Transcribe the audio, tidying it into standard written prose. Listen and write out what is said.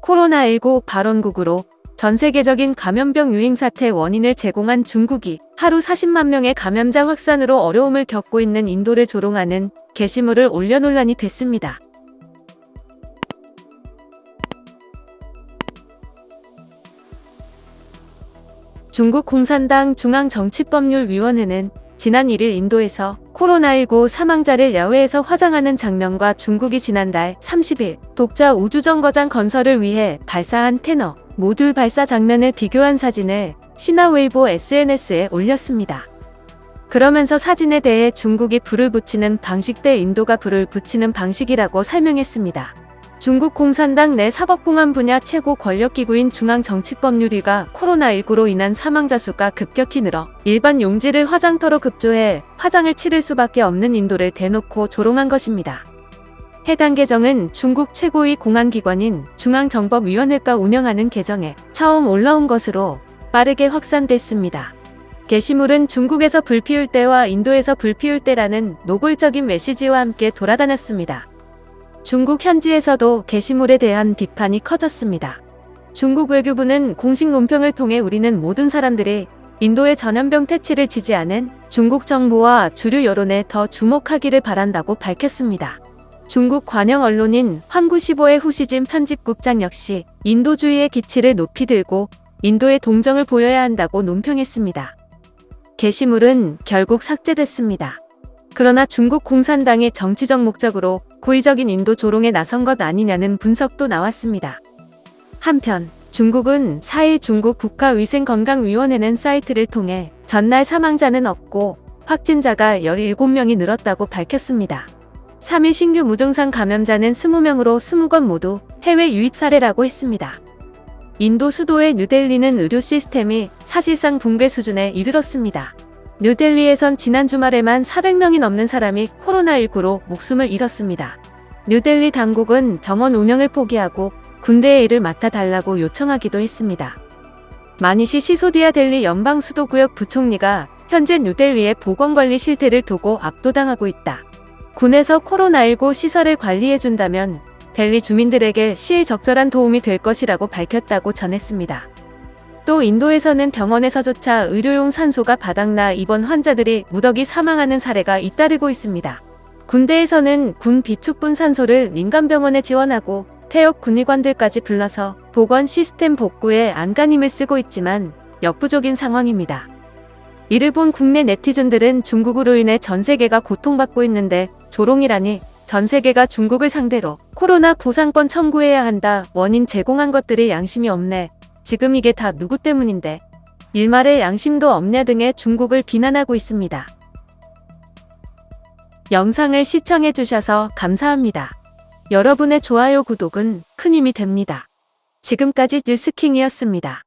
코로나19 발원국으로 전 세계적인 감염병 유행 사태 원인을 제공한 중국이 하루 40만 명의 감염자 확산으로 어려움을 겪고 있는 인도를 조롱하는 게시물을 올려 논란이 됐습니다. 중국 공산당 중앙정치법률위원회는 지난 1일 인도에서 코로나19 사망자를 야외에서 화장하는 장면과 중국이 지난달 30일 독자 우주정거장 건설을 위해 발사한 테너 모듈 발사 장면을 비교한 사진을 시나웨이보 SNS에 올렸습니다. 그러면서 사진에 대해 중국이 불을 붙이는 방식 대 인도가 불을 붙이는 방식이라고 설명했습니다. 중국 공산당 내 사법공안 분야 최고 권력기구인 중앙정치법률위가 코로나19로 인한 사망자 수가 급격히 늘어 일반 용지를 화장터로 급조해 화장을 치를 수밖에 없는 인도를 대놓고 조롱한 것입니다. 해당 계정은 중국 최고위 공안기관인 중앙정법위원회가 운영하는 계정에 처음 올라온 것으로 빠르게 확산됐습니다. 게시물은 중국에서 불 피울 때와 인도에서 불 피울 때라는 노골적인 메시지와 함께 돌아다녔습니다. 중국 현지에서도 게시물에 대한 비판이 커졌습니다. 중국 외교부는 공식 논평을 통해 우리는 모든 사람들이 인도의 전염병 퇴치를 지지하는 중국 정부와 주류 여론에 더 주목하기를 바란다고 밝혔습니다. 중국 관영 언론인 황구시보의 후시진 편집국장 역시 인도주의의 기치를 높이 들고 인도의 동정을 보여야 한다고 논평했습니다. 게시물은 결국 삭제됐습니다. 그러나 중국 공산당이 정치적 목적으로 고의적인 인도 조롱에 나선 것 아니냐는 분석도 나왔습니다. 한편 중국은 4일 중국 국가위생건강위원회는 사이트를 통해 전날 사망자는 없고 확진자가 17명이 늘었다고 밝혔습니다. 3일 신규 무증상 감염자는 20명으로 20건 모두 해외 유입 사례라고 했습니다. 인도 수도의 뉴델리는 의료 시스템이 사실상 붕괴 수준에 이르렀습니다. 뉴델리에선 지난 주말에만 400명이 넘는 사람이 코로나19로 목숨을 잃었습니다. 뉴델리 당국은 병원 운영을 포기하고 군대의 일을 맡아달라고 요청하기도 했습니다. 마니시 시소디아 델리 연방수도구역 부총리가 현재 뉴델리의 보건관리 실태를 두고 압도당하고 있다. 군에서 코로나19 시설을 관리해준다면 델리 주민들에게 시의적절한 도움이 될 것이라고 밝혔다고 전했습니다. 또 인도에서는 병원에서조차 의료용 산소가 바닥나 입원 환자들이 무더기 사망하는 사례가 잇따르고 있습니다. 군대에서는 군 비축분 산소를 민간병원에 지원하고 퇴역 군의관들까지 불러서 보건 시스템 복구에 안간힘을 쓰고 있지만 역부족인 상황입니다. 이를 본 국내 네티즌들은 중국으로 인해 전 세계가 고통받고 있는데 조롱이라니 전 세계가 중국을 상대로 코로나 보상권 청구해야 한다. 원인 제공한 것들이 양심이 없네. 지금 이게 다 누구 때문인데 일말의 양심도 없냐 등의 중국을 비난하고 있습니다. 영상을 시청해주셔서 감사합니다. 여러분의 좋아요 구독은 큰 힘이 됩니다. 지금까지 뉴스킹이었습니다.